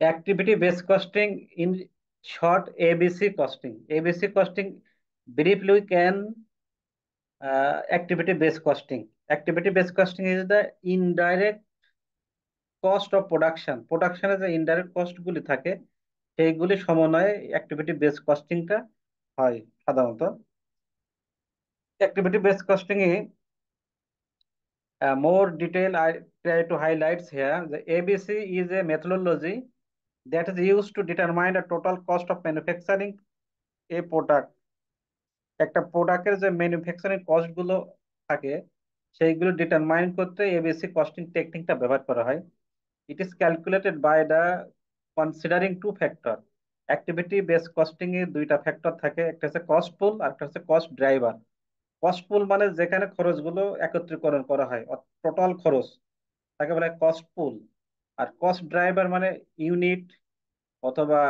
activity based costing, in short, ABC costing. ABC costing, briefly we can activity based costing. Activity based costing is the indirect cost of production. প্রোডাকশনে যে indirect cost গুলি থাকে সেইগুলি সমন্বয়ে activity based কস্টিংটা হয় সাধারণত। Activity based costing A more detail I try to highlight here. The ABC is a methodology that is used to determine the total cost of manufacturing a product. একটা প্রোডাক্টের যে manufacturing cost গুলো থাকে সেইগুলো determine করতে ABC costing টেকনিকটা ব্যবহার করা হয়। It is calculated by the considering two factor. Activity base costing এ দুইটা ফ্যাক্টর থাকে, একটা হচ্ছে কস্ট পুল আর একটা হচ্ছে কস্ট ড্রাইভার। কস্ট পুল মানে যেখানে খরচগুলো একত্রীকরণ করা হয়, টোটাল খরচ, তাকে বলে কস্ট পুল। আর কস্ট ড্রাইভার মানে ইউনিট অথবা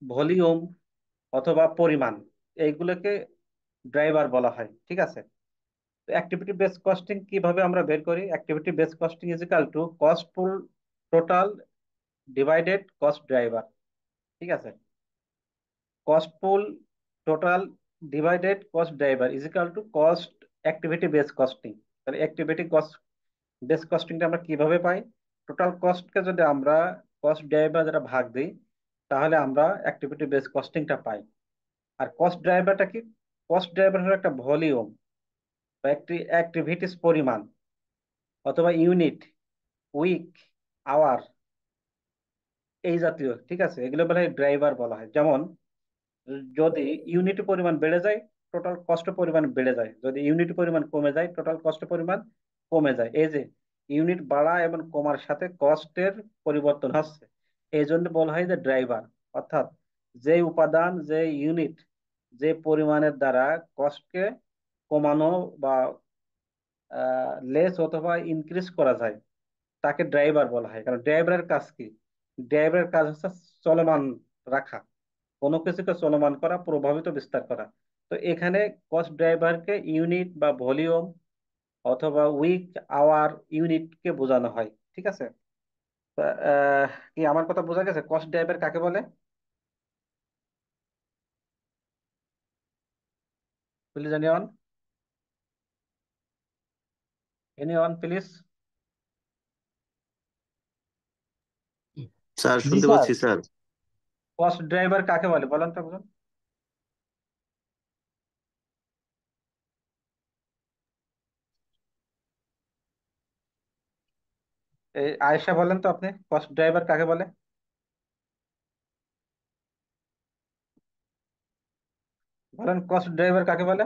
ভলিউম অথবা পরিমাণ, এইগুলোকে ড্রাইভার বলা হয়। ঠিক আছে, অ্যাক্টিভিটি বেস কস্টিং কিভাবে আমরা বের করি? Activity base costing is equal to cost pool total divided cost driver. ঠিক আছে, cost pool total divided cost driver is equal to cost activity base costing. তাহলে অ্যাক্টিভিটি কস্ট বেস কস্টিংটা আমরা কিভাবে পাই? Total কস্টকে যদি আমরা কস্ট ড্রাইভার যেটা ভাগ দিই তাহলে আমরা অ্যাক্টিভিটি বেস কস্টিংটা পাই। আর কস্ট ড্রাইভারটা কি? কস্ট ড্রাইভার হলো একটা ভলিউম বা একটি অ্যাক্টিভিটিস পরিমাণ অথবা ইউনিট, উইক, আওয়ার, এই জাতীয়। ঠিক আছে, এগুলো বলা হয় ড্রাইভার বলা হয়। যেমন যদি ইউনিট পরিমাণ বেড়ে যায় টোটাল কষ্ট পরিমাণ বেড়ে যায়, যদি ইউনিট পরিমাণ কমে যায় টোটাল কষ্ট পরিমাণ কমে যায়। এই যে ইউনিট বাড়া এবং কমার সাথে কস্টের পরিবর্তন হচ্ছে, এই জন্য বলা হয় যে ড্রাইভার। অর্থাৎ যে উপাদান, যে ইউনিট, যে পরিমাণের দ্বারা কস্টকে কমানো বা লেস অথবা ইনক্রিজ করা যায় তাকে ড্রাইভার বলা হয়। কারণ ড্রাইভারের কাজ কি? ড্রাইভারের কাজ হচ্ছে চলমান রাখা, কোনো কিছুকে চলমান করা, প্রভাবিত বিস্তার করা। তো এখানে কস্ট ড্রাইভারকে ইউনিট বা ভলিউম অথবা উইক, আওয়ার, ইউনিটকে বোঝানো হয়। ঠিক আছে, তা, কি আমার কথা বোঝা গেছে? কস্ট ড্রাইভার কাকে বলে? Please anyone, anyone please. Sir জি শুনতে স্যার। পাচ্ছি স্যার। কস্ট ড্রাইভার কাকে বলে বলেন তো বুঝুন। এই আয়েশা বলেন তো আপনি, কস্ট ড্রাইভার কাকে বলে? বলেন কস্ট ড্রাইভার কাকে বলে?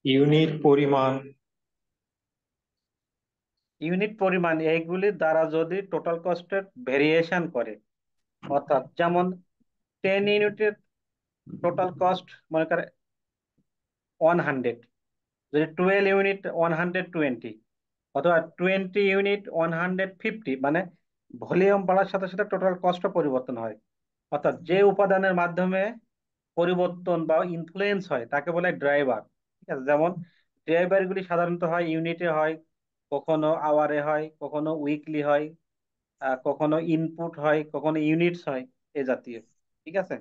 ইউনিট পরিমাণ। ইউনিট পরিমাণ এইগুলি দ্বারা যদি টোটাল কস্টের ভেরিয়েশন করে, অর্থাৎ যেমন 10 ইউনিটের টোটাল কস্ট মনে করে 100, যদি 12 ইউনিট 120, অথবা 20 ইউনিট 150, মানে ভলিউম বাড়ার সাথে সাথে টোটাল কস্ট পরিবর্তন হয়। অর্থাৎ যে উপাদানের মাধ্যমে পরিবর্তন বা ইনফ্লুয়েন্স হয় তাকে বলে ড্রাইভার। ঠিক আছে, যেমন ড্রাইভার গুলি সাধারণত হয় ইউনিটে হয়, কখনো আওয়ারে হয়, কখনো উইকলি হয়, কখনো ইনপুট হয়, কখনো ইউনিটস হয়, এ জাতীয়। ঠিক আছে,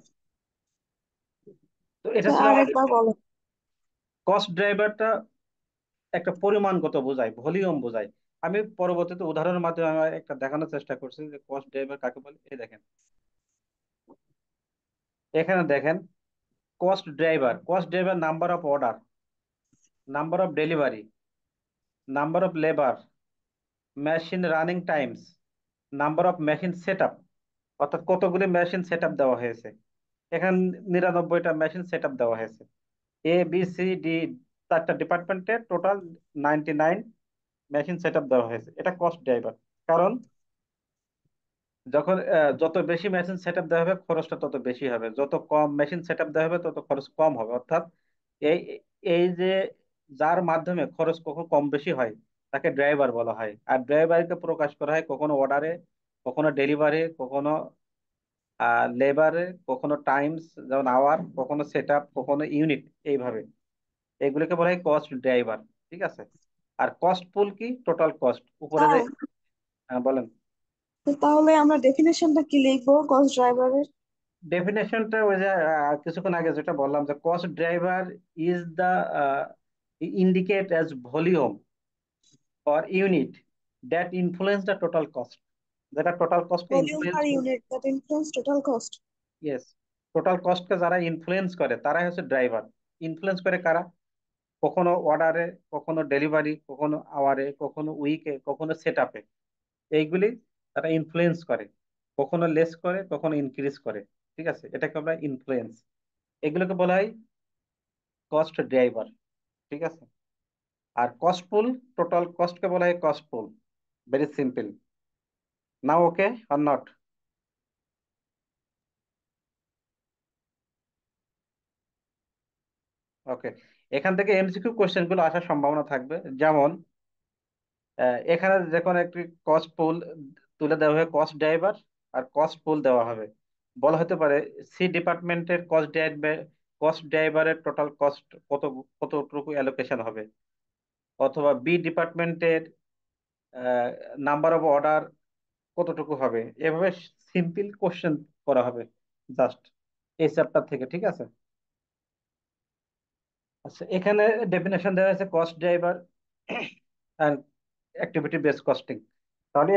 তো এটা স্যার ছিল আমাদের আরেকবার বলেন। কস্ট ড্রাইভারটা। একটা পরিমাণগত বোঝায়, ভলিউম বোঝায়। আমি পরবর্তীতে উদাহরণের মাধ্যমে আমি একটা দেখানোর চেষ্টা করছি যে কস্ট ড্রাইভার কাকে বলে। এই দেখেন, এখানে দেখেন cost driver number of order, number of delivery, number of labour, machine running Times, number of machine set up, অর্থাৎ কতগুলি মেশিন সেট আপ দেওয়া হয়েছে। এখানে 99টা মেশিন সেট আপ দেওয়া হয়েছে। এ বি সি ডি, চারটা ডিপার্টমেন্টে টোটাল 99 মেশিন সেট আপ দেওয়া হয়েছে। এটা কস্ট ড্রাইভার। কারণ যখন যত বেশি মেশিন সেট আপ দেওয়া হবে খরচটা তত বেশি হবে, যত কম মেশিন সেট আপ দেওয়া হবে তত খরচ কম হবে। অর্থাৎ এই এই যে যার মাধ্যমে খরচ কখন কম বেশি হয় তাকে ড্রাইভার বলা হয়। আর ড্রাইভারকে প্রকাশ করা হয় কখনো অর্ডারে, কখনো ডেলিভারি, কখনো লেবারে, কখনো টাইমস যেমন আওয়ার, কখনো সেট আপ, কখনো ইউনিট, এইভাবে এগুলোকে বলা হয় কস্ট ড্রাইভার। ঠিক আছে, আর কস্ট পুল কি? টোটাল কস্ট উপরে যে। তাই হ্যাঁ, বলেন। তো তাহলে আমরা ডেফিনেশনটা কি লিখবো কস্ট ড্রাইভারের? ডেফিনেশনটা ওই যে কিছুক্ষণ আগে যেটা বললাম, যে cost driver is the indicate as volume or unit that influence the total cost, যেটা টোটাল কস্টকে ভলিউম ইনফ্লুয়েন্স পার করে। Unit that influence total cost. Yes, total কস্টকে যারা ইনফ্লুয়েন্স করে তারাই হচ্ছে ড্রাইভার। ইনফ্লুয়েন্স করে কারা? কখনো অর্ডারে, কখনো ডেলিভারি, কখনো আওয়ারে, কখনো উইকে, কখনো সেট আপে। এইগুলি তারা ইনফ্লুয়েন্স করে, কখনো লেস করে, কখনো ইনক্রিজ করে। ঠিক আছে, এটাকে আমরা ইনফ্লুয়েন্স। এগুলোকে বলা হয় কস্ট ড্রাইভার। ঠিক আছে। আর কস্ট পুল, টোটাল কস্টকে বলা হয় cost pool. Very simple. Now okay or not? Okay. এখান থেকে এমসিকিউ কোশ্চেন গুলো আসার সম্ভাবনা থাকবে। যেমন এখানে যে কোনো একটি কস্ট পুল তুলে দেওয়া হবে, কস্ট ড্রাইভার আর কস্ট পুল দেওয়া হবে। বলা হতে পারে সি ডিপার্টমেন্টের কস্ট ড্রাইভারের টোটাল কস্ট কত, কতটুকু অ্যালোকেশন হবে। অথবা বি ডিপার্টমেন্টের নাম্বার অফ অর্ডার কতটুকু হবে। এভাবে সিম্পল কোশ্চেন করা হবে জাস্ট এই চ্যাপ্টার থেকে। ঠিক আছে। আচ্ছা, এখানে ডেফিনেশন দেওয়া হয়েছে কস্ট ড্রাইভার আর অ্যাক্টিভিটি বেস কস্টিং। তাহলে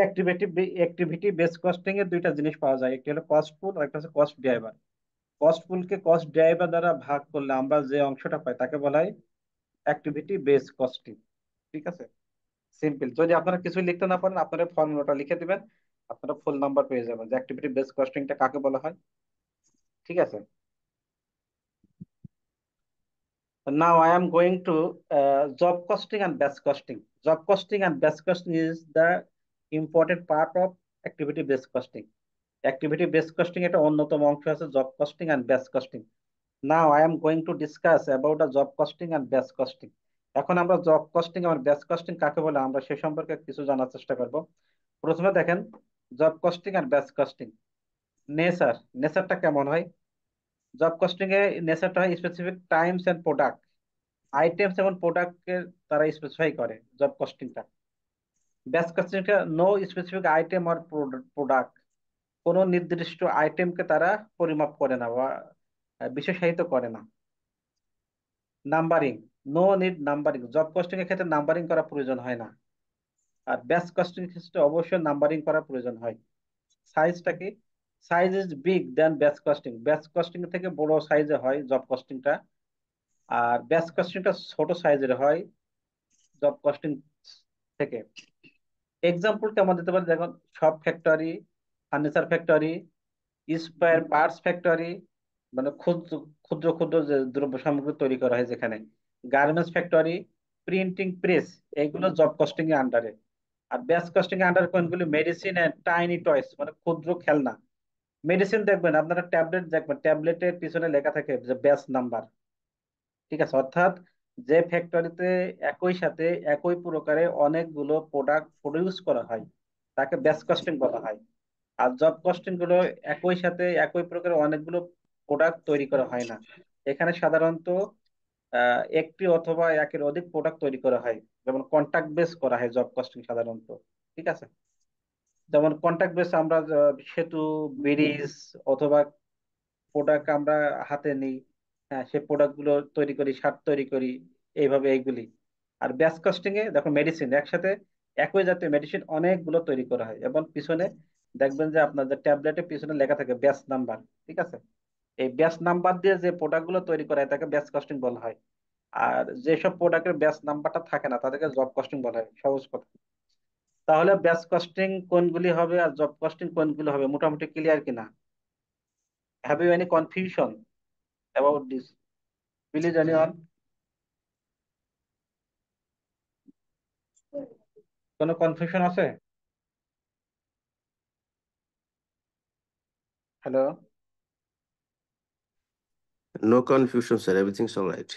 অ্যাক্টিভিটি বেস কস্টিং এর দুইটা জিনিস পাওয়া যায়, একটি হলো কস্ট পুল আর একটা হচ্ছে কস্ট ড্রাইভার। কস্ট পুলকে কস্ট ড্রাইভার দ্বারা ভাগ করলে আমরা যে অংশটা পাই তাকে বলা হয় অ্যাক্টিভিটি বেস কস্টিং। ঠিক আছে। সিম্পল। যদি আপনারা কিছু লিখতে না পারেন, আপনারা ফর্মুলাটা লিখে দিবেন, আপনারা ফুল নাম্বার পেয়ে যাবেন যে অ্যাক্টিভিটি বেস কস্টিংটা কাকে বলা হয়। ঠিক আছে। Now I am going to job costing and batch costing. Job costing and batch costing is the important part of activity based costing. Activity based costing এটা অন্যতম অংশ আছে job costing and batch costing. Now I am going to discuss about the job costing and batch costing. এখন আমরা job costing আর batch costing কাকে বলে আমরা সে সম্পর্কে কিছু জানার চেষ্টা করব। প্রথমে দেখেন job costing আর batch costing নেচারটা কেমন হয়। জব কস্টিং এ নেচারটা হয় specific times and product, items এবং প্রোডাক্টের তারা স্পেসিফাই করে জব কস্টিংটা। ব্যাচ কস্টিংটা নো স্পেসিফিক আইটেম আর প্রোডাক্ট, কোনো নির্দিষ্ট আইটেমকে তারা পরিমাপ করে না বা বিশেষায়িত করে না। Numbering, no need numbering, job costing এর ক্ষেত্রে নাম্বারিং করা প্রয়োজন হয় না। আর ব্যাচ কস্টিং এর ক্ষেত্রে অবশ্যই নাম্বারিং করা প্রয়োজন হয়। সাইজটা কি? Size is big then batch costing, batch costing থেকে বড় সাইজে হয় জব কস্টিংটা। আর ব্যাচ কস্টিংটা ছোট সাইজের হয় জব কস্টিং থেকে। এক্সাম্পল কেমন দিতে পারি দেখুন, shop factory, furniture factory, spare parts factory, মানে ক্ষুদ্র ক্ষুদ্র ক্ষুদ্র যে দ্রব্য সামগ্রী তৈরি করা হয় যেখানে, গার্মেন্টস ফ্যাক্টরি, প্রিন্টিং প্রেস, এগুলো জব কস্টিং এর আন্ডারে। আর ব্যাচ কস্টিং এর আন্ডারে কোনগুলি? মেডিসিন এন্ড টাইনি টয়স, মানে ক্ষুদ্র খেলনা। মেডিসিন দেখবেন আপনারা, ট্যাবলেট দেখবেন, ট্যাবলেটের পিছনে লেখা থাকে যে ব্যাচ নাম্বার। ঠিক আছে, অর্থাৎ যে ফ্যাক্টরিতে একই সাথে একই প্রকারে অনেকগুলো প্রোডাক্ট প্রডিউস করা হয় তাকে ব্যাচ কস্টিং বলা হয়। আর জব কস্টিং গুলো একই সাথে একই প্রকারের অনেকগুলো প্রোডাক্ট তৈরি করা হয় না। এখানে সাধারণত একটি অথবা একের অধিক প্রোডাক্ট তৈরি করা হয়। যেমন কন্ট্রাক্ট বেস করা হয় জব কস্টিং সাধারণত। ঠিক আছে। যেমন কন্ট্রাক্ট বেস আমরা সেতু, ব্রিজ অথবা প্রোডাক্ট আমরা হাতে নিই, হ্যাঁ সে প্রোডাক্ট গুলো তৈরি করি, সার তৈরি করি, এইভাবে এইগুলি। আর ব্যাচ কস্টিং এ দেখো মেডিসিন একসাথে একই জাতীয় মেডিসিন অনেকগুলো তৈরি করা হয় এবং পিছনে দেখবেন যে আপনার যে ট্যাবলেটের পিছনে লেখা থাকে ব্যাচ নাম্বার। ঠিক আছে। এই ব্যাচ নাম্বার দিয়ে যে প্রোডাক্ট গুলো তৈরি করা হয় তাকে ব্যাচ কস্টিং বলা হয়। আর যেসব প্রোডাক্টের ব্যাচ নাম্বারটা থাকে না তাদেরকে জব কস্টিং বলা হয়, সহজ কথা। তাহলে ব্যাচ কস্টিং কোনগুলি হবে আর জব কস্টিং কোনগুলি হবে, মোটামুটি ক্লিয়ার কিনা? Have you any confusion about this? Please anyone? কোনো কনফিউশন আছে? Hello? No confusion, sir. Everything's all right.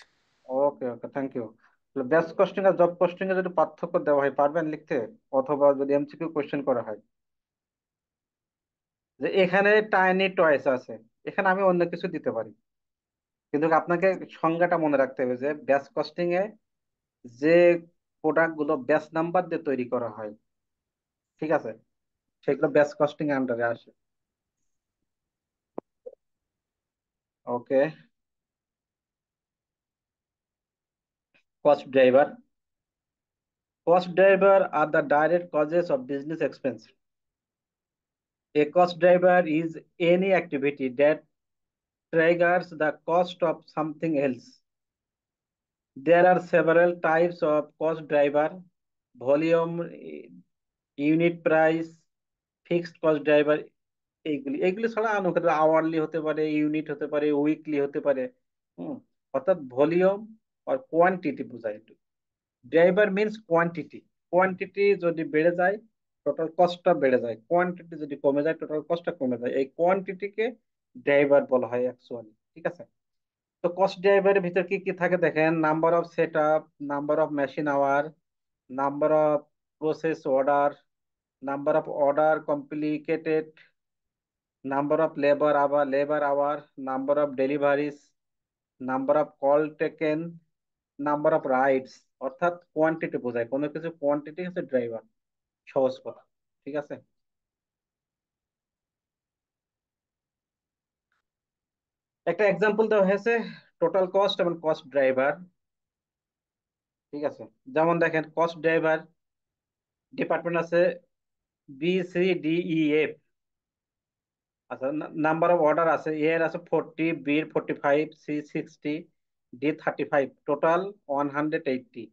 Okay okay, thank you. Batch costing আর জব কস্টিং এ যদি পার্থক্য দেওয়া হয় পারবেন লিখতে? অথবা যদি এমসিকিউ কোশ্চেন করা হয় যে এখানে টাইনি টয়েস আছে, এখানে আমি অন্য কিছু দিতে পারি, কিন্তু আপনাকে সংজ্ঞাটা মনে রাখতে হবে যে ব্যাচ কস্টিং এ যে প্রোডাক্ট গুলো ব্যাচ নাম্বার দিয়ে তৈরি করা হয়, ঠিক আছে, সেগুলো ব্যাচ কস্টিং আন্ডারে আসে। Okay, cost driver. Cost driver are the direct causes of business expense. A cost driver is any activity that triggers the cost of something else. There are several types of cost driver: volume, unit price, fixed cost driver। এইগুলি এইগুলি ছাড়া আমাদের hourly হতে পারে, unit হতে পারে, weekly হতে পারে। হুম, অর্থাৎ ভলিউম আর কোয়ান্টিটি বোঝায়। Driver means quantity. কোয়ান্টিটি যদি বেড়ে যায় টোটাল কস্টটা বেড়ে যায়, কোয়ান্টিটি যদি কমে যায় টোটাল কস্টটা কমে যায়, এই কোয়ান্টিটিকে ড্রাইভার বলা হয় অ্যাকচুয়ালি, ঠিক আছে। তো কস্ট ড্রাইভারের ভিতর কি কি থাকে দেখেন: number of set up, number of machine hour, number of process order, number of order complicated, number of labour hour, number of deliveries, number of call taken, number of rides. অর্থাৎ quantity বোঝায়, কোনো কিছু quantity হচ্ছে driver, সহজ কথা, ঠিক আছে। একটা এক্সাম্পল দেওয়া হয়েছে টোটাল কস্ট এবং কস্ট ড্রাইভার, ঠিক আছে। যেমন দেখেন কস্ট ড্রাইভার ডিপার্টমেন্ট আছে BCDEF। আচ্ছা, নাম্বার অফ অর্ডার আছে, এ এর আছে 40, বি এর 45, C 60, D 35, total 180।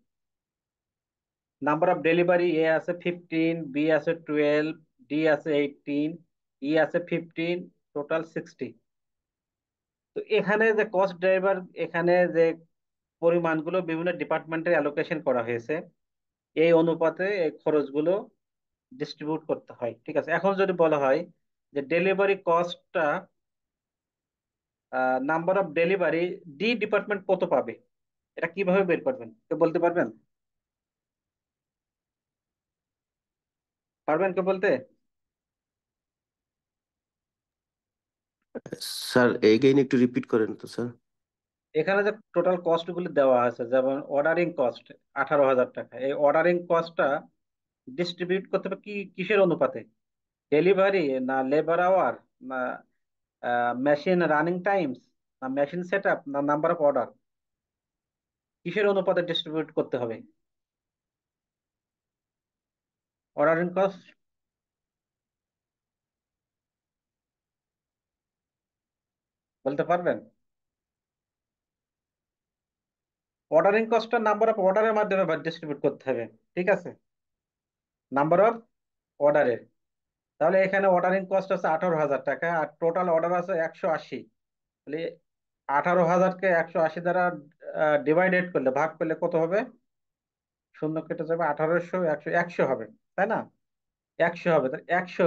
Number of delivery, A আছে 15, বি আছে 12, ডি আছে 18, ই আছে 15, টোটাল 60। তো এখানে যে কস্ট ড্রাইভার, এখানে যে পরিমাণগুলো বিভিন্ন ডিপার্টমেন্টের অ্যালোকেশন করা হয়েছে, এই অনুপাতে এই খরচগুলো ডিস্ট্রিবিউট করতে হয়, ঠিক আছে। এখন যদি বলা হয় যে ডেলিভারি কস্টটা, number of delivery D department কত পাবে, এটা কিভাবে বের করবেন, কেউ বলতে পারবেন? পারবেন কেউ বলতে? স্যার এগেইন একটু রিপিট করেন তো স্যার। এখানে যে টোটাল কস্ট গুলি দেওয়া আছে, যেমন অর্ডারিং কস্ট 18,000 টাকা, এই অর্ডারিং কস্টটা ডিস্ট্রিবিউট করতে হবে কি কিসের অনুপাতে? ডেলিভারি, না লেবার আওয়ার, না মেশিন রানিং টাইমস, না মেশিন সেট আপ, না নাম্বার অফ অর্ডার? কিসের অনুপাতে ডিস্ট্রিবিউট করতে হবে অর্ডারিং কস্ট? বলতে পারবেন? অর্ডারিং কস্টটা নাম্বার অফ অর্ডারের মাধ্যমে ডিস্ট্রিবিউট করতে হবে, ঠিক আছে, নাম্বার অফ অর্ডারের। তাহলে এখানে অর্ডারিং কস্ট আছে 18,000 টাকা, আর টোটাল অর্ডার আছে 180। তাহলে 18,000-কে 180 দ্বারা ডিভাইডেড করলে, ভাগ করলে কত হবে? শূন্য কেটে যাবে, 1800, 100, 100 হবে, তাই না? 100 হবে, তাহলে 100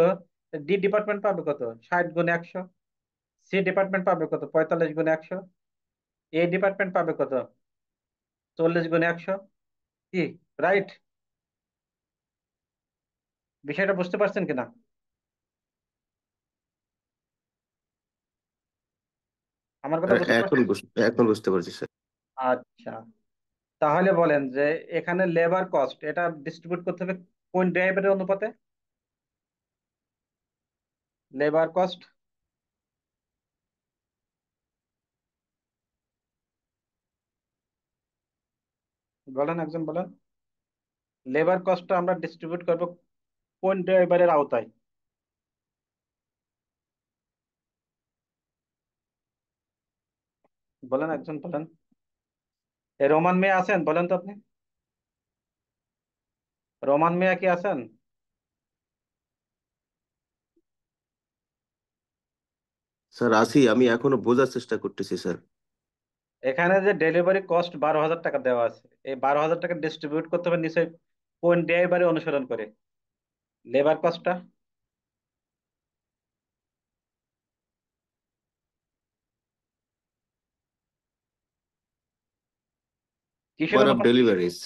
ডি ডিপার্টমেন্ট পাবে কত? 60 গুণ 100। সি ডিপার্টমেন্ট পাবে কত? 45 গুণ 100। এ ডিপার্টমেন্ট পাবে কত? 40 গুণ 100। কি, রাইট? বিষয়টা বুঝতে পারছেন কিনা? আমার কথা বুঝতে পারছেন? এখন বুঝতে পারছি স্যার। আচ্ছা, তাহলে বলেন যে এখানে লেবার কস্ট এটা ডিস্ট্রিবিউট করতে হবে কোন ড্রাইভারের অনুপাতে? লেবার কস্ট, বলেন, একজন বলেন। লেবার কস্টটা আমরা ডিস্ট্রিবিউট করব কোন ড্রাইভারের আওতায়? বলেন, একজন বলেন। রোমান মিয়া আছেন? বলেন তো আপনি। রোমান মিয়া কি আছেন? স্যার আসি, আমি এখনো বোঝার চেষ্টা করতেছি স্যার। এখানে যে ডেলিভারি কস্ট 12,000 টাকা দেওয়া আছে, এই 12,000 টাকা ডিস্ট্রিবিউট করতে হবে নিশ্চয়ই কোন ড্রাইভারে অনুসরণ করে? লেবার কস্টটা কিসের নাম্বার অফ অনুপাতে? ডেলিভারিজ।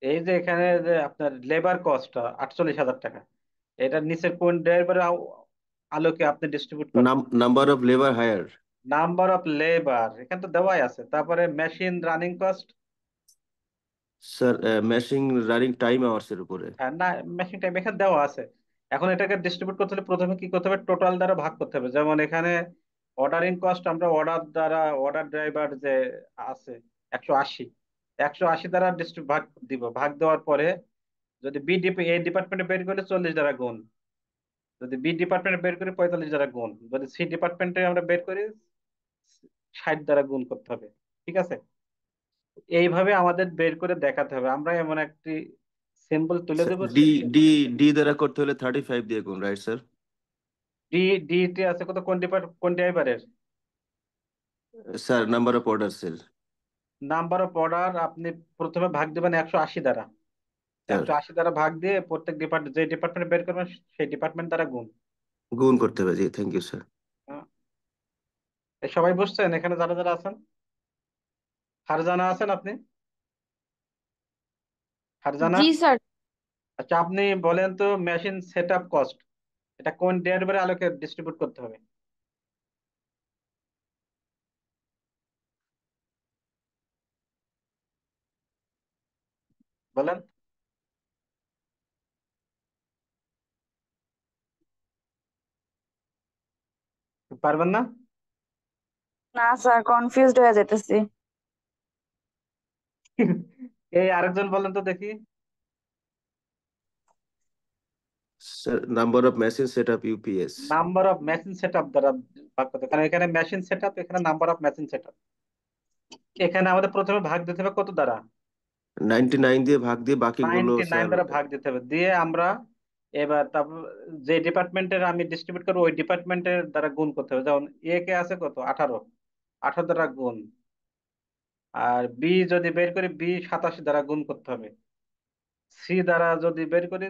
এই যে এখানে যে আপনার লেবার কস্টটা 48,000 টাকা, এটার নিচে কোন ড্রাইভারের আলোকে আপনি ডিস্ট্রিবিউট করবেন? Number of labour hire. Number of labour এখানে তো দেওয়াই আছে, তারপরে machine running cost, sir machine running time hours এর উপরে। হ্যাঁ, না, মেশিন টাইম এখানে দেওয়া আছে। এখন এটাকে ডিস্ট্রিবিউট করতে হলে প্রথমে কি করতে হবে, টোটাল দ্বারা ভাগ করতে হবে। যেমন এখানে অর্ডারিং কস্ট আমরা অর্ডার দ্বারা, অর্ডার ড্রাইভার যে আছে 180, 180 দ্বারা ডিস্ট্রিবিউট ভাগ দিব। ভাগ দেওয়ার পরে যদি এ ডিপার্টমেন্টে বের করে 40 দ্বারা গুণ, যদি বি ডিপার্টমেন্টে বের করি 45 দ্বারা গুণ, যদি সি ডিপার্টমেন্টে আমরা বের করি 60 দ্বারা গুণ করতে হবে। ঠিক আছে, এইভাবে আমাদের বের করে দেখাতে হবে। আমরা এমন একটি সিম্বল তুলে স্যার দেবো। ডি ডি ডি দ্বারা করতে হলে 35 দিয়ে গুণ, রাইট স্যার? ডি ডি তে আছে কত, কোন ড্রাইভারের sir number of order sir. Number of order আপনি প্রথমে ভাগ দিবেন 180 দ্বারা। স্যার 180 দ্বারা ভাগ দিয়ে প্রত্যেক ডিপার্টমেন্ট, যে ডিপার্টমেন্ট বের করবেন সেই ডিপার্টমেন্ট দ্বারা গুণ। গুণ করতে হবে, জি থ্যাংক ইউ স্যার। হ্যাঁ, এই সবাই বুঝছেন এখানে যারা যারা আছেন? ফারজানা আছেন আপনি? ফারজানা, জি স্যার। আচ্ছা আপনি বলেন তো, মেশিন সেট আপ কস্ট এটা কোন ড্রাইভারের আলোকে ডিস্ট্রিবিউট করতে হবে বলেন। পারবেন না? না স্যার, কনফিউজড হয়ে যেতেছি। এই আরেকজন বলেন তো দেখি। Sir number of machine set up UPS. Number of machine set up দ্বারা ভাগ করতে হবে। কারণ এখানে মেশিন সেট আপ, এখানে number of machine set up. এখানে আমাদের প্রথমে ভাগ দিতে হবে কত দ্বারা, 99 দিয়ে ভাগ দিয়ে বাকিগুলো 99 স্যার। দ্বারা ভাগ দিতে হবে। দিয়ে আমরা এবার তারপর যে ডিপার্টমেন্টের আমি ডিস্ট্রিবিউট করবো ওই ডিপার্টমেন্টের দ্বারা গুণ করতে হবে। যেমন এ কে আছে কত, 18, 18 দ্বারা গুণ। আর বি যদি বের করি, বি 87 দ্বারা গুণ করতে হবে। সি দ্বারা যদি বের করি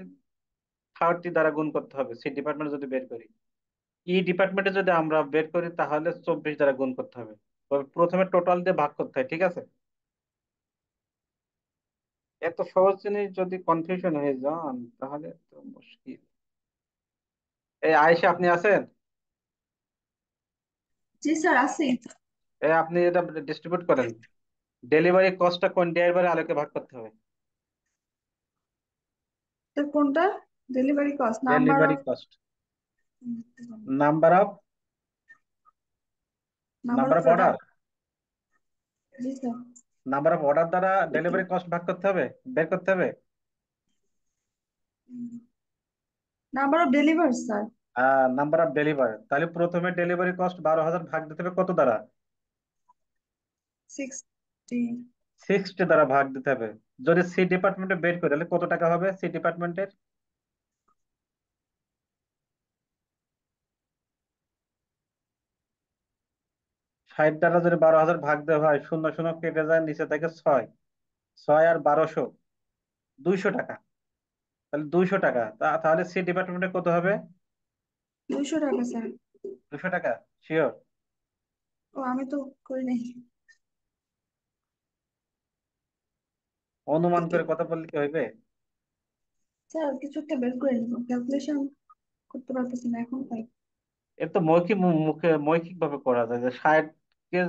30 দ্বারা গুণ করতে হবে, সি ডিপার্টমেন্ট যদি বের করি। ই ডিপার্টমেন্টে যদি আমরা বের করি তাহলে 24 দ্বারা গুণ করতে হবে। তবে প্রথমে টোটাল দিয়ে ভাগ করতে হয়, ঠিক আছে? এত সহজ জিনিস যদি কনফিউশন হয়ে যান তাহলে তো মুশকিল। এই আয়েশা আপনি আছেন? জি স্যার, আছি। এই আপনি এটা ডিস্ট্রিবিউট করেন। ডেলিভারি কস্টটা কোন ড্রাইভারের আলোকে ভাগ করতে হবে? তো কোনটা? Delivery cost, number delivery of cost, number of number number of of order, product. G sir. Number of order দ্বারা ডেলিভারি কস্ট ভাগ করতে হবে, বের করতে হবে। Number of deliver sir. Number of delivery, তাহলে প্রথমে ডেলিভারি কস্ট 12,000 ভাগ দিতে হবে কত দ্বারা, 60। 60 দ্বারা ভাগ দিতে হবে। যদি সি ডিপার্টমেন্টে বের করে তাহলে কত টাকা হবে সি ডিপার্টমেন্টের? 60 দ্বারা যদি 12,000 ভাগ দেওয়া হয়, শূন্য শূন্য কেটে যায়, নিচে থেকে 6, 6 আর 1200, 200 টাকা। তাহলে 200 টাকা, তাহলে সি ডিপার্টমেন্টে কত হবে? 200 টাকা স্যার। 200 টাকা শিওর? ও, আমি তো করি নাই। অনুমান করে কথা বললে কি হইবে? স্যার কিছু একটা বের করে নিব, ক্যালকুলেশন করতে পারতেছি না এখন তাই। এর তো মৌখিক মুখে মৌখিক ভাবে করা যায় যে 60 কে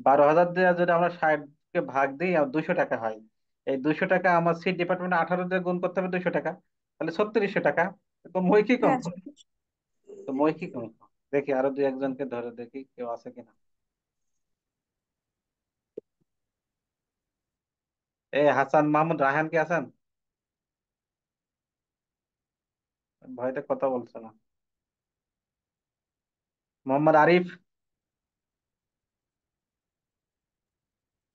12,000 দিয়ে যদি আমরা 60 কে ভাগ দিই আর 200 টাকা হয়। এই 200 টাকা আমার সি ডিপার্টমেন্টে 18 দিয়ে গুণ করতে হবে 200 টাকা, তাহলে 3600 টাকা। এ তো মৌখিক হ্যাঁ। অঙ্ক। তো মৌখিক অঙ্ক। দেখি আরো দুই একজনকে ধরে দেখি কেউ আছে কিনা। এই হাসান মাহমুদ রায়হান কি আছেন? ভয়তে কথা বলছে না। মোহাম্মদ আরিফ?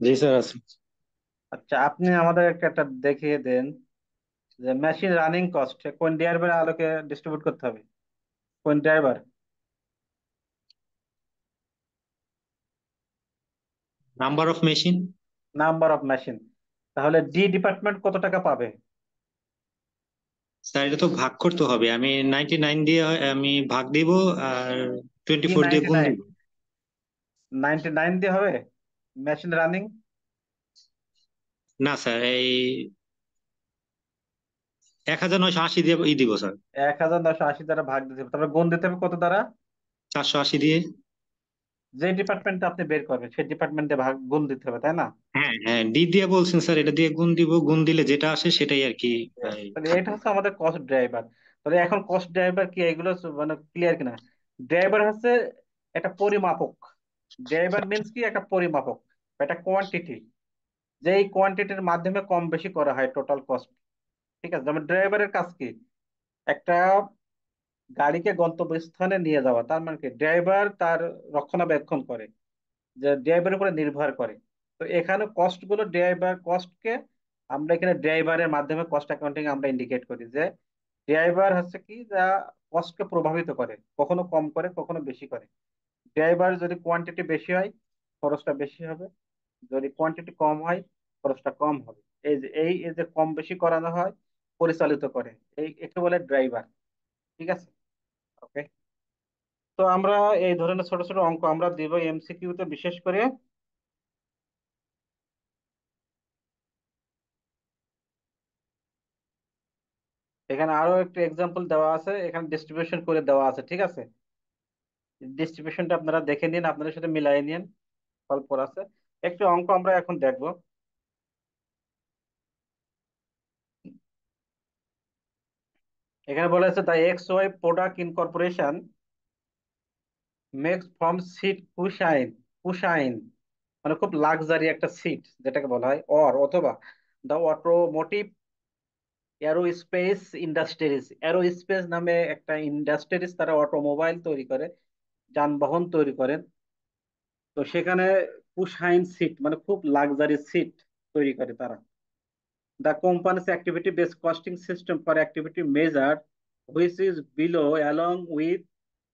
জি স্যার আছে। আচ্ছা আপনি আমাদের একটা দেখিয়ে দেন যে মেশিন রানিং কস্ট কোন ড্রাইভারের আলোকে ডিস্ট্রিবিউট করতে হবে, কোন driver? Number of machine. Number of machine, তাহলে ডি ডিপার্টমেন্ট কত টাকা পাবে? স্যার এটা তো ভাগ করতে হবে, আমি 99 দিয়ে আমি ভাগ দিব, আর ডি 24 দিয়ে নাইনটি গুণ নাইন দিব। 99 দিয়ে হবে মেশিন রানিং? না স্যার, এই 1980 দিয়ে দিব স্যার। 1,980 দ্বারা ভাগ দিতে হবে, তারপরে গুণ দিতে হবে কত দ্বারা? 480 দিয়ে। যে ডিপার্টমেন্টে আপনি বের করবেন সেই ডিপার্টমেন্টে ভাগ গুণ দিতে হবে, তাই না? হ্যাঁ হ্যাঁ, ডি দিয়ে বলছেন স্যার, এটা দিয়ে গুণ দিব, গুণ দিলে যেটা আসে সেটাই আর কি। Yes, তাহলে এটা হচ্ছে আমাদের কস্ট ড্রাইভার। তাহলে এখন কস্ট ড্রাইভার কি এগুলো মানে ক্লিয়ার কিনা? ড্রাইভার হচ্ছে একটা পরিমাপক। ড্রাইভার মিন্স কি একটা পরিমাপক, একটা কোয়ান্টিটি, যে এই কোয়ান্টিটির মাধ্যমে কম বেশি করা হয় টোটাল কস্ট। ঠিক আছে, যেমন ড্রাইভারের কাজ কি? একটা গাড়িকে গন্তব্যস্থানে নিয়ে যাওয়া, তার মানে কি ড্রাইভার তার রক্ষণাবেক্ষণ করে, যে ড্রাইভারের উপরে নির্ভর করে। তো এখানে কস্ট গুলো ড্রাইভার কস্টকে আমরা এখানে ড্রাইভারের মাধ্যমে কস্ট অ্যাকাউন্টিং আমরা ইন্ডিকেট করি যে ড্রাইভার হচ্ছে কি যা কস্টকে প্রভাবিত করে, কখনো কম করে কখনো বেশি করে। ড্রাইভার যদি কোয়ান্টিটি বেশি হয় খরচটা বেশি হবে, যদি কোয়ান্টিটি কম হয় খরচটা কম হবে। এই যে কম বেশি করানো হয়, পরিচালিত করে, এই একে বলে ড্রাইভার। ঠিক আছে, ওকে। তো আমরা এই ধরনের ছোট ছোট অঙ্ক আমরা দিব এমসিকিউ তে বিশেষ করে। এখানে আরো একটা এক্সাম্পল দেওয়া আছে, এখানে ডিস্ট্রিবিউশন করে দেওয়া আছে, ঠিক আছে? ডিস্ট্রিবিউশনটা আপনারা দেখে নিন, আপনাদের সাথে মিলাই নিন, অল্প আছে। একটি অঙ্ক আমরা এখন দেখব। এখানে বলা আছে the X Y product incorporation makes from seat cushion, cushion মানে খুব লাক্সারি একটা সিট যেটাকে বলা হয়, অথবা the automotive aerospace industries, aerospace নামে একটা ইন্ডাস্ট্রিজ, তারা অটোমোবাইল তৈরি করে, যানবাহন তৈরি করেন। তো সেখানে কুশাইন সিট মানে খুব লাক্সারি সিট তৈরি করে তারা। The company's activity-based costing system for activity measure, which is below, along with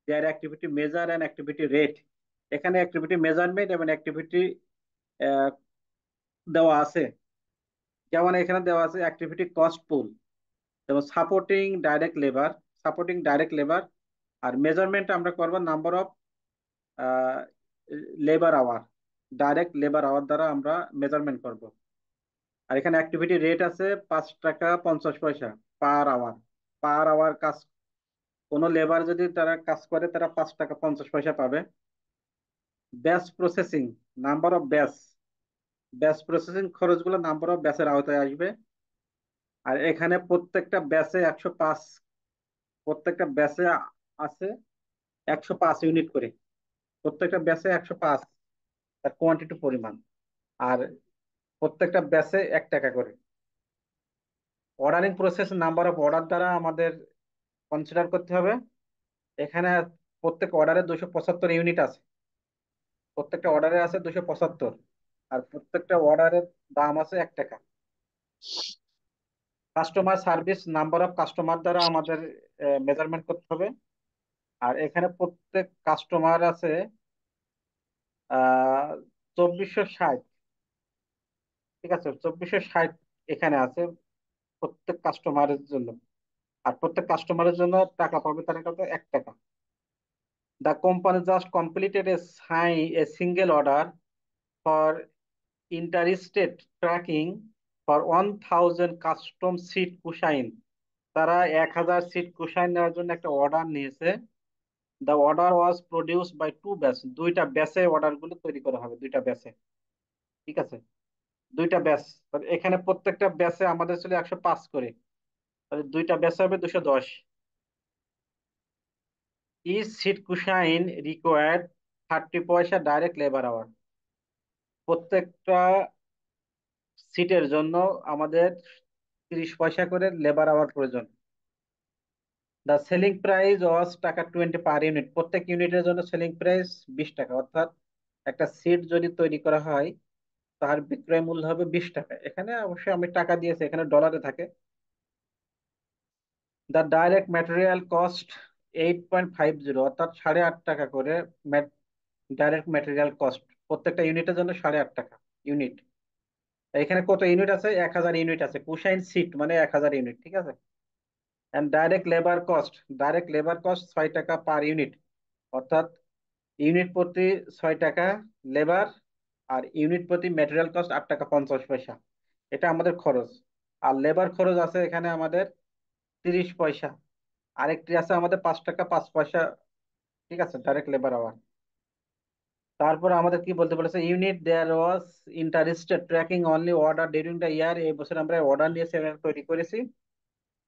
their activity measure and activity rate. এখানে activity measurement এবং activity দেওয়া আছে। যেমন এখানে দেওয়া আছে activity cost pool, যেমন সাপোর্টিং ডাইরেক্ট লেবার। আর মেজারমেন্ট আমরা করব number of labour hour, direct labour hour দ্বারা আমরা মেজারমেন্ট করব। আর এখানে অ্যাক্টিভিটি রেট আছে 5 টাকা 50 পয়সা পার আওয়ার। পার আওয়ার কাজ, কোনো লেবার যদি তারা কাজ করে তারা 5 টাকা 50 পয়সা পাবে। Batch processing, number of batch, batch processing খরচগুলো নাম্বার অফ ব্যাচের আওতায় আসবে। আর এখানে প্রত্যেকটা ব্যাচে 105, প্রত্যেকটা ব্যাচে আছে 105 ইউনিট করে, প্রত্যেকটা ব্যাচে 105 তার কোয়ান্টিটি পরিমাণ। আর প্রত্যেকটা ব্যাচে 1 টাকা করে। Ordering process, number of order দ্বারা আমাদের কনসিডার করতে হবে। এখানে প্রত্যেক অর্ডারে 275 ইউনিট আছে, প্রত্যেকটা অর্ডারে আছে 275, আর প্রত্যেকটা অর্ডারের দাম আছে 1 টাকা। Customer service, number of customer দ্বারা আমাদের মেজারমেন্ট করতে হবে। আর এখানে প্রত্যেক কাস্টমার আছে 2460, ঠিক আছে, 2460 এখানে আছে প্রত্যেক কাস্টমারের জন্য। আর প্রত্যেক কাস্টমারের জন্য টাকা পাবে তার কত, 1 টাকা। The company just completed a single order for interstate trucking for 1000 custom seat cushion. তারা 1000 সিট কুশাইন নেওয়ার জন্য একটা অর্ডার নিয়েছে। The order was produced by 2 batch, দুইটা ব্যাচে অর্ডার গুলো তৈরি করা হবে, দুইটা ব্যাচে। ঠিক আছে, দুইটা ব্যাচ। এখানে প্রত্যেকটা ব্যাচে আমাদের ছিল 105 করে, তাহলে দুইটা ব্যাচে হবে 210। ইচ সিট কুশাইন রিকোয়ার্ড 30 পয়সা ডাইরেক্ট লেবার আওয়ার। প্রত্যেকটা সিটের জন্য আমাদের 30 পয়সা করে লেবার আওয়ার প্রয়োজন। দ্য সেলিং প্রাইস ওয়াজ টাকা 20 পার ইউনিট, প্রত্যেক ইউনিটের জন্য সেলিং প্রাইস 20 টাকা। অর্থাৎ একটা সিট যদি তৈরি করা হয় তার বিক্রয় মূল্য হবে 20 টাকা। এখানে অবশ্যই আমি টাকা দিয়েছি, এখানে ডলারে থাকে। দ্য ডাইরেক্ট ম্যাটেরিয়াল কস্ট 8.50, অর্থাৎ 8.5 টাকা করে ডাইরেক্ট ম্যাটেরিয়াল কস্ট, প্রত্যেকটা ইউনিটের জন্য 8.5 টাকা ইউনিট। এখানে কত ইউনিট আছে, 1000 ইউনিট আছে, কুশাইন সিট মানে 1000 ইউনিট, ঠিক আছে। এন্ড ডাইরেক্ট লেবার কস্ট 6 টাকা পার ইউনিট, অর্থাৎ ইউনিট প্রতি 6 টাকা লেবার, আর ইউনিট প্রতি ম্যাটেরিয়াল কস্ট 8 টাকা 50 পয়সা। এটা আমাদের খরচ। আর লেবার খরচ আছে এখানে আমাদের 30 পয়সা। আরেকটি আছে আমাদের 5 টাকা 5 পয়সা, ঠিক আছে, ডাইরেক্ট লেবার আওয়ার। তারপরে আমাদের কি বলতে বলেছে, unit there was interested tracking only order during the year. এই বছর আমরা অর্ডার নিয়ে তৈরি করেছি।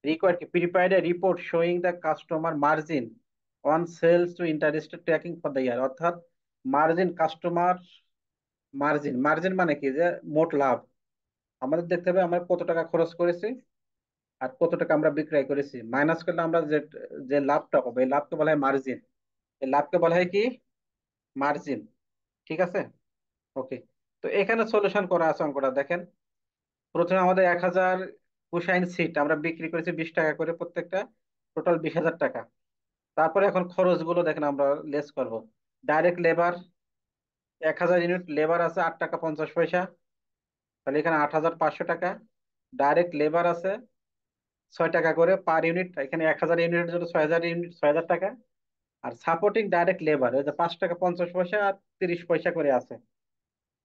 রিকোয়ার্ড কি, prepared a report showing the customer margin on sales to interested tracking for the year. অর্থাৎ মার্জিন, কাস্টমার মার্জিন, মার্জিন মানে কি, যে মোট লাভ। আমাদের দেখতে হবে আমরা কত টাকা খরচ করেছি আর কত টাকা আমরা বিক্রয় করেছি, মাইনাস করলে আমরা যে যে লাভটা পাবো, এই লাভকে বলা হয় মার্জিন। এই লাভকে বলা হয় কি, মার্জিন। ঠিক আছে, ওকে। তো এখানে সলিউশন করা আছে অঙ্কটা দেখেন। প্রথমে আমাদের 1000 কুশাইন সিট আমরা বিক্রি করেছি 20 টাকা করে প্রত্যেকটা, টোটাল 20,000 টাকা। তারপরে এখন খরচগুলো দেখেন আমরা লেস করব। ডাইরেক্ট লেবার, 1000 ইউনিট লেবার আছে 8 টাকা 50 পয়সা, তাহলে এখানে 8,500 টাকা। ডাইরেক্ট লেবার আছে 6 টাকা করে পার ইউনিট, এখানে 1000 ইউনিটের জন্য 6,000 ইউনিট, 6,000 টাকা। আর সাপোর্টিং ডাইরেক্ট লেবার ওই যে 5 টাকা 50 পয়সা আর 30 পয়সা করে আছে।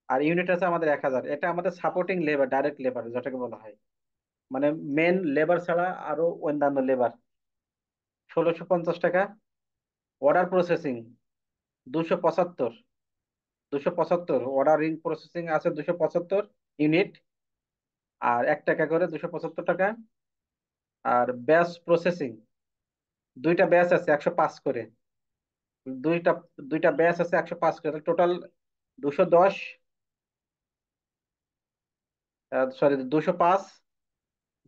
আর ইউনিট আছে আমাদের 1000, এটা আমাদের সাপোর্টিং লেবার, ডাইরেক্ট লেবার যেটাকে বলা হয়, মানে মেন লেবার ছাড়া আরো অন্যান্য লেবার। 1,650 টাকা। অর্ডার প্রসেসিং 275, 275 অর্ডারিং প্রসেসিং আছে 275 ইউনিট, আর 1 টাকা করে 275 টাকা। আর ব্যাচ প্রসেসিং, দুইটা ব্যাচ আছে 105 করে, দুইটা দুইটা ব্যাচ আছে 105 করে, টোটাল 210, সরি 205,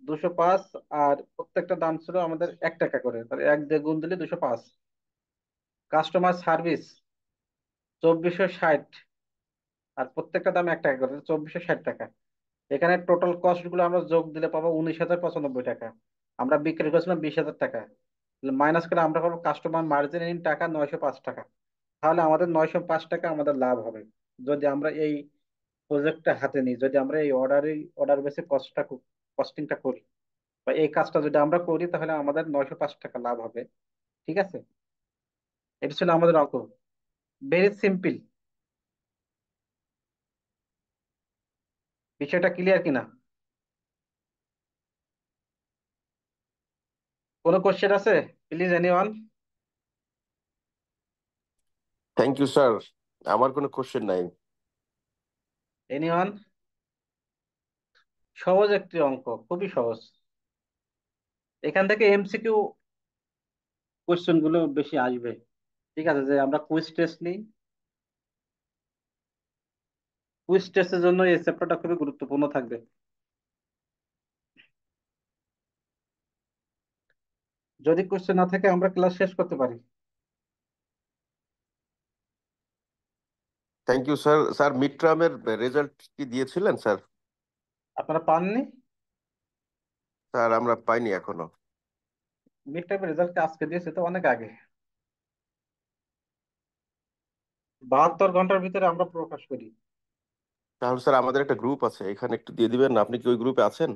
205। আর প্রত্যেকটা দাম ছিল আমাদের 1 টাকা করে, তাহলে 1 দিয়ে গুণ দিলে 205। কাস্টমার সার্ভিস 2,460, আর প্রত্যেকটা দাম 1 টাকা করে, 2,460 টাকা। এখানে টোটাল কস্ট গুলো আমরা যোগ দিলে পাবো 19,095 টাকা। আমরা বিক্রি করেছিলাম 20,000 টাকা, মাইনাস করে আমরা পাবো কাস্টমার মার্জিন ইন টাকা 905 টাকা। তাহলে আমাদের 905 টাকা আমাদের লাভ হবে যদি আমরা এই প্রজেক্টটা হাতে নিই, যদি আমরা এই অর্ডার বেসে কস্টিংটা করি, বা এই কাজটা যদি আমরা করি, তাহলে আমাদের 905 টাকা লাভ হবে। ঠিক আছে, এটা ছিল আমাদের অঙ্ক। Very simple. বিষয়টা ক্লিয়ার কিনা? কোনো কোশ্চেন আছে? Please anyone. Thank you sir, আমার কোনো কোশ্চেন নাই। এনিওয়ান? সহজ একটি অঙ্ক, খুবই সহজ। এখান থেকে এমসিকিউ কোশ্চেন গুলো বেশি আসবে। ঠিক আছে, যে আমরা কুইজ টেস্ট নিই, কুইজ টেস্টের জন্য এই চ্যাপ্টারটা খুবই গুরুত্বপূর্ণ থাকবে। যদি কোশ্চেন না থাকে আমরা ক্লাস শেষ করতে পারি। Thank you sir. Sir mid টার্মের রেজাল্ট কি দিয়েছিলেন স্যার? আপনারা পাননি? স্যার আমরা পাইনি এখনো। মিড টাইমের রেজাল্ট আজকে দিয়েছে তো, অনেক আগে, 72 ঘন্টার ভিতরে আমরা প্রকাশ করি। তাহলে স্যার আমাদের একটা গ্রুপ আছে, এখানে একটু দিয়ে দিবেন, আপনি কি ওই গ্রুপে আছেন?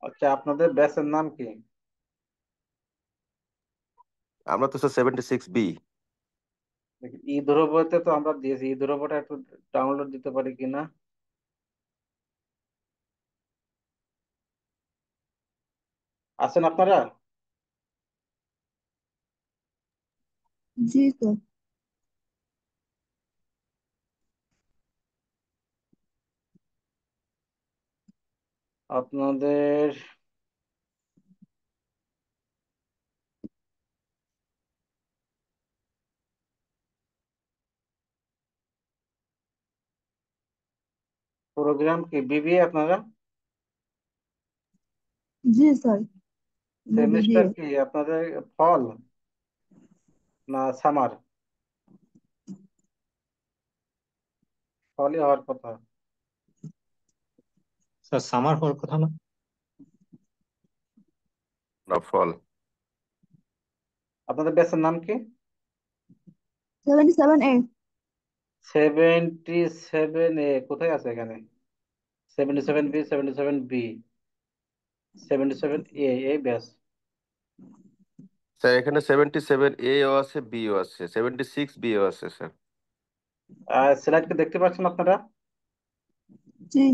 আচ্ছা, আপনাদের ব্যাচের নাম কি? আমরা তো স্যার 76B। দেখি, ই ধ্রুবতে তো আমরা দিয়েছি, ই ধ্রুবটা একটু ডাউনলোড দিতে পারি কিনা। আছেন আপনারা? জি স্যার। আপনাদের প্রোগ্রাম কি বিবিএ আপনারা? জি স্যার, সেমিস্টার বিবিএ। কি আপনাদের, ফল না সামার? ফলই হওয়ার কথা। স্যার সামার হওয়ার কথা না? না, ফল। আপনাদের ব্যাচের নাম কি? 77A। 77A কোথায় আছে এখানে? 77B, 77B, 77A এই ব্যাচ। স্যার এখানে 77A ও আছে, B ও আছে, 76B ও আছে স্যার। স্লাইডকে দেখতে পাচ্ছেন আপনারা? জি।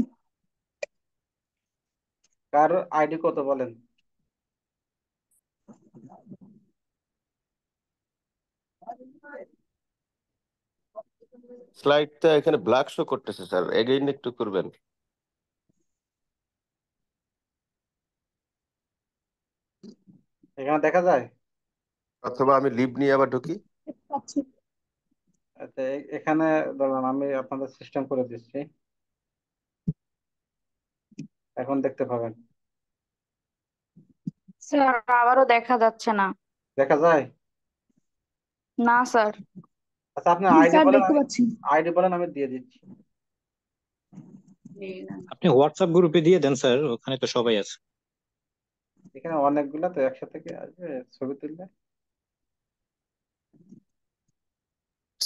কার আইডি কত বলেন? স্লাইডটা এখানে ব্ল্যাক শো করতেছে স্যার, এগেইন একটু করবেন। এখানে দেখা যায়। অথবা আমি লিভ নিয়ে আবার ঢুকি। পাচ্ছি। আচ্ছা, এখানে ধরুন আমি আপনাদের সিস্টেম করে দিচ্ছি, এখন দেখতে পাবেন। স্যার আবারও দেখা যাচ্ছে না। দেখা যায়? না স্যার। আচ্ছা, আপনার হুম, আইডি স্যার বলেন, দেখতে আমি পাচ্ছি। আমি দিয়ে দিচ্ছি। আপনি হোয়াটসঅ্যাপ গ্রুপে দিয়ে দেন স্যার, ওখানে তো সবাই আছে। এখানে অনেকগুলা তো একসাথে কি আসবে ছবি তুললে?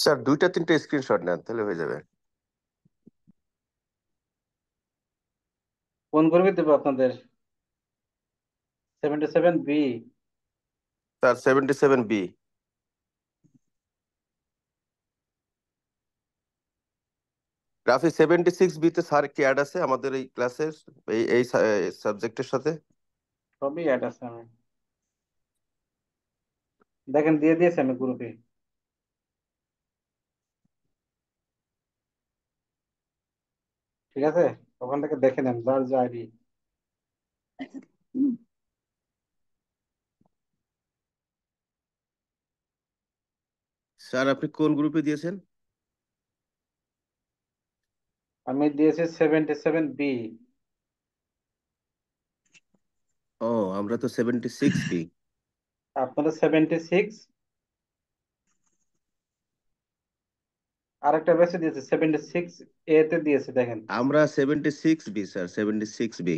স্যার 2-3টে স্ক্রিনশট নেন তাহলে হয়ে যাবে। কোন গ্রুপে দেবো আপনাদের? 77B। Sir 77B। Rafi 76B তে স্যার কি অ্যাড আছে আমাদের এই ক্লাসের, এই সাবজেক্টের সাথে? সবই অ্যাড আছে। আমি দেখেন দিয়ে দিয়েছি আমি গ্রুপে। ঠিক আছে, ওখান থেকে দেখে নেন যার যা আইডি। হুম, স্যার আপনি কোন গ্রুপে দিয়েছেন? আমি দিয়েছি 77B। ও, আমরা তো 76B। আপনাদের 76। আরেকটা বেশি দিয়েছে 76A তে দিয়েছে, দেখেন। আমরা 76B sir, 76B।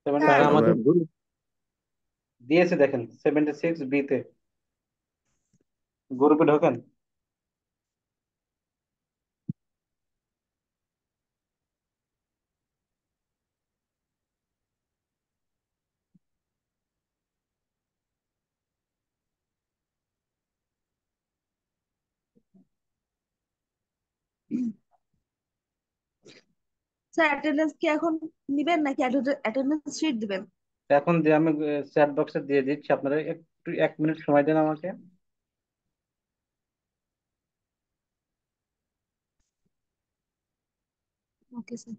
Sir sir 76 আমরা আমাদের গ্রুপ দিয়েছে, দেখেন 76B তে। গ্রুপে ঢোকেন। স্যার অ্যাটেন্ডেন্স কি এখন নিবেন নাকি অ্যাটেন্ডেন্স শিট দিবেন? এখন দিয়ে আমি চ্যাট বক্সে দিয়ে দিচ্ছি, আপনারা একটু 1 মিনিট সময় দেন আমাকে। Okay sir.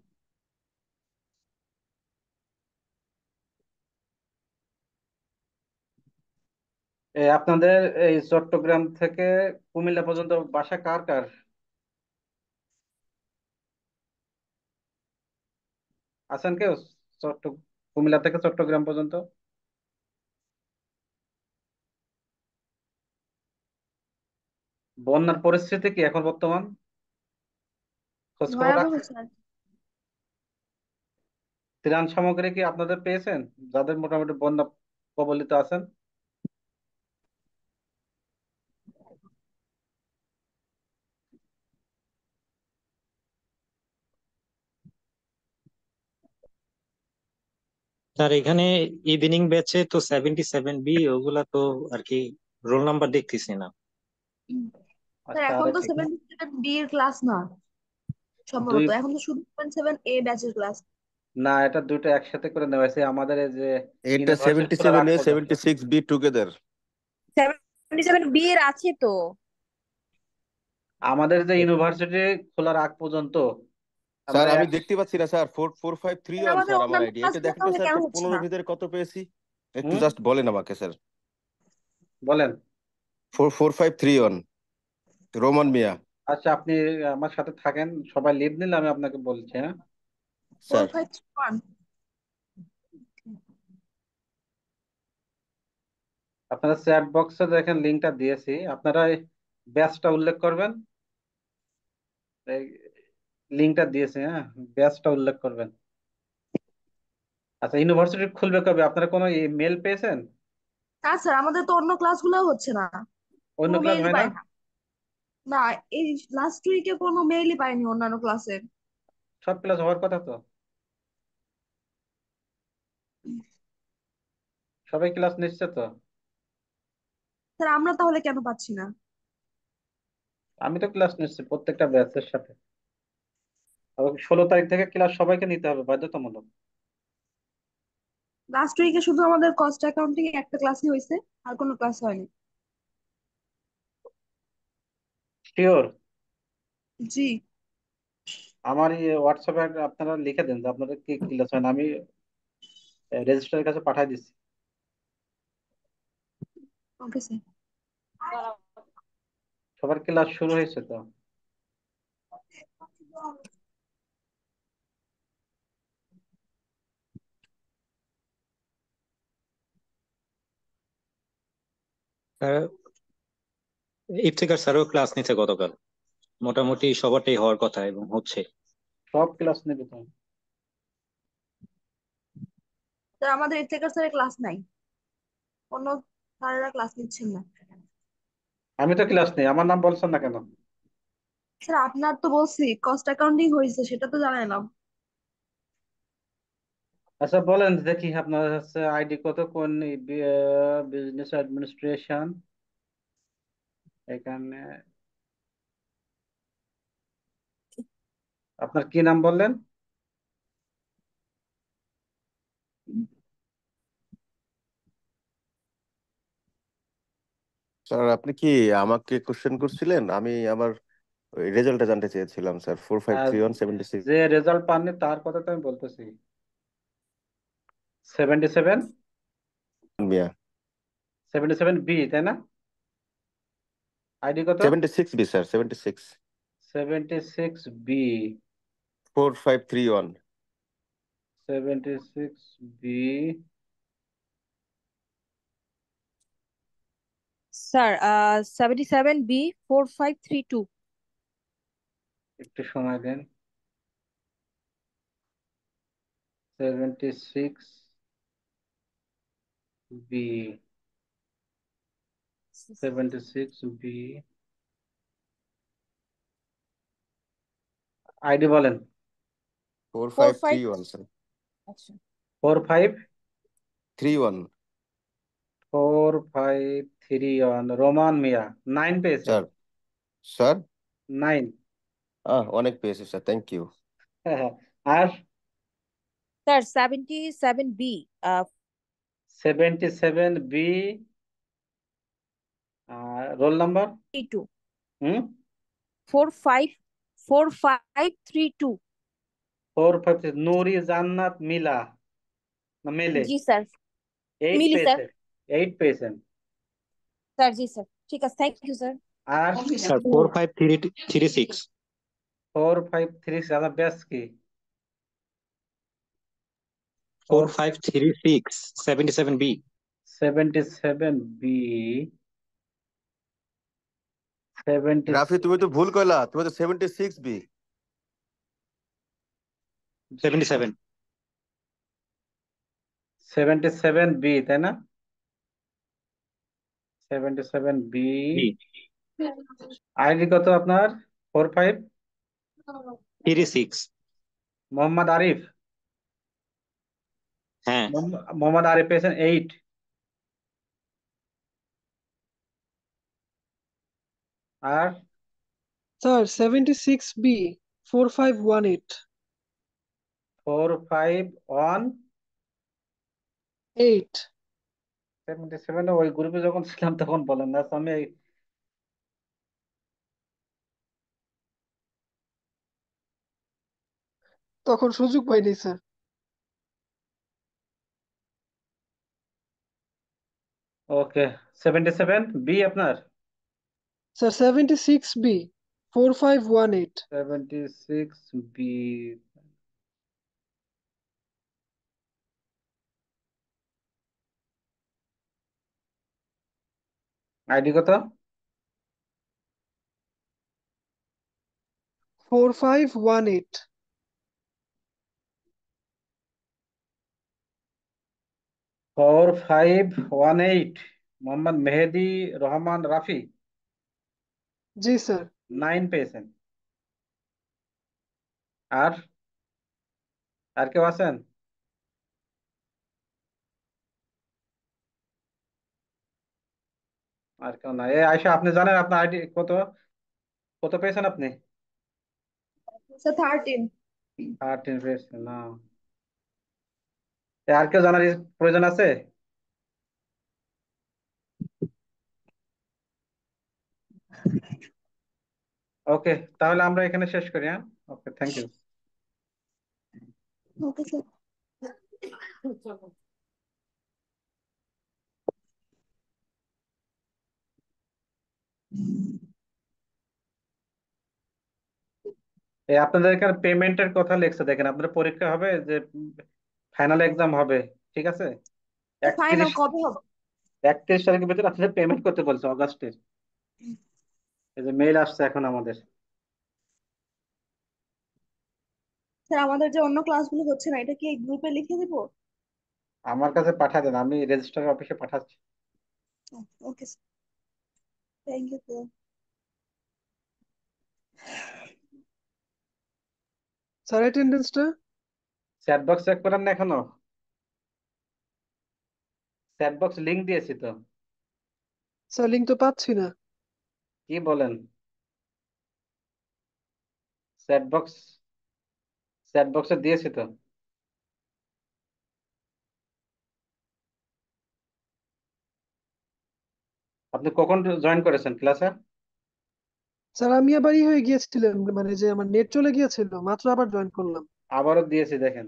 আপনাদের এই চট্টগ্রাম থেকে কুমিল্লা পর্যন্ত বাসা কার কার? আছেন কেউ? চট্ট কুমিল্লা থেকে চট্টগ্রাম পর্যন্ত? বন্যার পরিস্থিতি কি এখন বর্তমান? খোঁজ খবর ভয়াবহ রাখছেন? স্যার। ত্রাণ সামগ্রী কি আপনাদের পেয়েছেন, যাদের মোটামুটি বন্যা কবলিত আছেন? স্যার এখানে ইভিনিং ব্যাচে তো 77B, ওগুলা তো আর কি রোল নাম্বার দেখতেছি না। স্যার আচ্ছা, এখন তো 77B এর ক্লাস না দুই সম্ভবত, এখন তো শুধু 77A ব্যাচের ক্লাস। না, এটা দুইটা একসাথে করে নেওয়া হয়েছে আমাদের এই যে এটা ইউনিভার্সিটি খোলার আগ 77A পর্যন্ত। 76B together. 77B এর আছে তো। আমাদের যে ইউনিভার্সিটি খোলার আগ পর্যন্ত স্যার আমরা আমি এক। দেখতে পাচ্ছি না স্যার, 4531 স্যার আমাদের স্যার আমার অন্যান্য আইডি, এটা ক্লাসগুলো দেখেন তো তাহলে স্যার, কেন হচ্ছে 15 না? ভিতরে কত পেয়েছি একটু হুম, জাস্ট বলেন আমাকে স্যার। বলেন। 44531 রোমান মিয়া। আচ্ছা, আপনি আমার সাথে থাকেন, সবাই লিভ নিলে আমি আপনাকে বলছি, হ্যাঁ। ফোর স্যার ফাইভ ওয়ান আপনারা চ্যাট বক্সে দেখেন লিঙ্কটা দিয়েছি, আপনারা ব্যাচটা উল্লেখ করবেন। এই লিঙ্কটা দিয়েছি, হ্যাঁ, ব্যাচটা উল্লেখ করবেন। আচ্ছা, ইউনিভার্সিটি খুলবে কবে? আপনারা কোনো মেল পেয়েছেন? না স্যার, আমাদের তো অন্য ক্লাসগুলো হচ্ছে না, অন্য কোনো ক্লাস মেইলই হয় না? পাই না। না, এই লাস্ট উইকে কোনো মেইলই পাইনি অন্যান্য ক্লাসের। সব ক্লাস হওয়ার কথা তো, সবাই ক্লাস নিচ্ছে তো। স্যার আমরা তাহলে কেন পাচ্ছি না? আমি তো ক্লাস নিচ্ছি প্রত্যেকটা ব্যাচের সাথে। 16 তারিখ থেকে ক্লাস সবাইকে নিতে হবে বাধ্যতামূলক। লাস্ট উইকে শুধু আমাদের কস্ট অ্যাকাউন্টিং একটা ক্লাসই হয়েছে, আর কোনো ক্লাস হয়নি। শিওর? জি। আমার এই হোয়াটসঅ্যাপে আপনারা লিখে দেন যে আপনাদের কি ক্লাস হয় না, আমি রেজিস্ট্রারের কাছে পাঠিয়ে দিচ্ছি। Okay sir. সবার ক্লাস শুরু হয়েছে তো? ইফতেখার স্যারও ক্লাস নিতে গতকাল, মোটামুটি সবারটাই হওয়ার কথা এবং হচ্ছে। সব ক্লাস নেবে তো? স্যার আমাদের এর থেকে স্যারের ক্লাস নাই, অন্য স্যারেরা ক্লাস নিচ্ছেন না। আমি তো ক্লাস নেই, আমার নাম বলছেন না কেন? স্যার আপনার তো বলছি কস্ট অ্যাকাউন্টিং হয়েছে, সেটা তো জানালাম। আচ্ছা বলেন দেখি, আপনার হচ্ছে আইডি কত, কোন বিজনেস অ্যাডমিনিস্ট্রেশন, এখানে আপনার কি নাম বললেন? স্যার আপনি কি আমাকে কোশ্চেন করছিলেন? আমি আমার রেজাল্টটা জানতে চেয়েছিলাম স্যার। ফোর ফাইভ আর থ্রি ওয়ান সেভেন্টি সিক্স যে রেজাল্ট পাননি তার কথা তো আমি বলতেছি। 77, মিয়া। 77B তাই না? আইডি কত? 76 B sir, 76। 76B। 4531। 76B। Sir 77B4532। একটু সময় দেন। 76B। 76B। আইডি বলেন। Four four five three five one sir. আচ্ছা 31। 4531 রোমান মিয়া। 9 পেয়েছেন? Sir, sir 9। অনেক পেয়েছে স্যার, থ্যাংক ইউ। হ্যাঁ হ্যাঁ। আর sir 77B 77B, roll number? 32। হুম। 454532। 45, নুরি জান্নাত মিলা না মেলে? জি স্যার। 8 মিলি স্যার। পেয়েছেন? 8 পেয়েছেন। স্যার জি স্যার, ঠিক আছে, থ্যাংক ইউ স্যার। আর স্যার 4536। 4536, আপনার ব্যাস কি? Four four five three six 77B। 77B। 70, Rafi তুমি তো ভুল কইলা, তুমি তো 76 বি। 77। 77B তাই না? 77B। বি আইডি কত আপনার? 45। 36। মোহাম্মদ আরিফ। হ্যাঁ মোহাম্মদ আরিফ পেয়েছেন 8। আর স্যার 76B 4518। 451 8। 77, ওই গ্রুপে যখন ছিলাম তখন বলেন না তো, আমি তখন সুযোগ পাইনি স্যার। ওকে। 77B আপনার? Sir 76B 4518। 76B। আইডি কত? 4518। 4518, মোহাম্মদ মেহেদি রহমান রাফি। জি স্যার। 9 পেয়েছেন। আর আর কেউ আছেন? আর কেউ না? এই আয়শা, আপনি জানেন আপনার আইডি কত, কত পেয়েছেন আপনি? স্যার 13। 13 পেয়েছেন না? আর কেউ জানার প্রয়োজন আছে? ওকে, তাহলে আমরা এখানে শেষ করি, হ্যাঁ। ওকে, থ্যাংক ইউ। Okay sir. এই আপনাদের এখানে পেমেন্টের কথা লিখছে, দেখেন আপনাদের পরীক্ষা হবে যে ফাইনাল এক্সাম হবে, ঠিক আছে, ফাইনাল 31 কবে হবে? 31 তারিখের ভিতরে আপনাদের পেমেন্ট করতে বলছে, অগাস্টের। এই যে মেইল আসছে এখন আমাদের। স্যার আমাদের যে অন্য ক্লাসগুলো হচ্ছে না, এটা কি গ্রুপে লিখে দিব? আমার কাছে পাঠা দেন, আমি রেজিস্ট্রার অফিসে পাঠাচ্ছি। Okay sir, thank you sir. Sir অ্যাটেন্ডেন্সটা? চ্যাট বক্স চেক করেন না এখনো? চ্যাট বক্স লিংক দিয়েছি তো। স্যার লিঙ্ক তো পাচ্ছি না। কি বলেন? চ্যাট বক্স, চ্যাট বক্সে দিয়েছি তো। আপনি কখন জয়েন করেছেন ক্লাসে? স্যার আমি আবারই হয়ে গিয়েছিলাম, মানে যে আমার নেট চলে গিয়েছিল, মাত্র আবার জয়েন করলাম। আবারও দিয়েছি, দেখেন।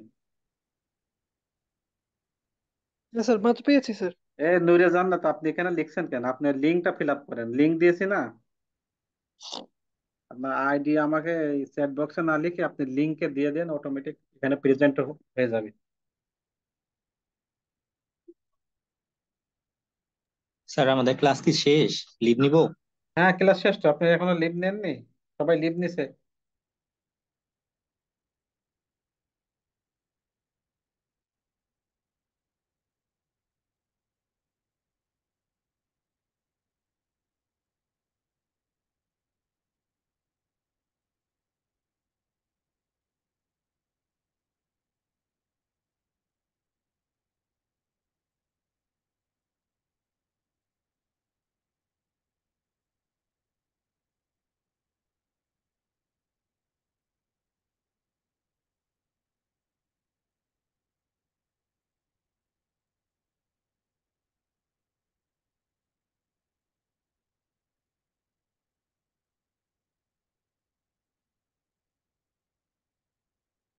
না স্যার, মাত্র পেয়েছি স্যার। এ নূরে যান না তো, আপনি এখানে লিখছেন কেন? আপনি লিঙ্কটা ফিল আপ করেন, লিঙ্ক দিয়েছি না। আপনার আইডি আমাকে চ্যাট বক্সে না লিখে আপনি লিঙ্কে দিয়ে দেন, অটোমেটিক এখানে প্রেজেন্ট হয়ে যাবে। স্যার আমাদের ক্লাস কি শেষ? লিভ নিব? হ্যাঁ, ক্লাস শেষ তো, আপনি এখনো লিভ নেননি? সবাই লিভ নিছে?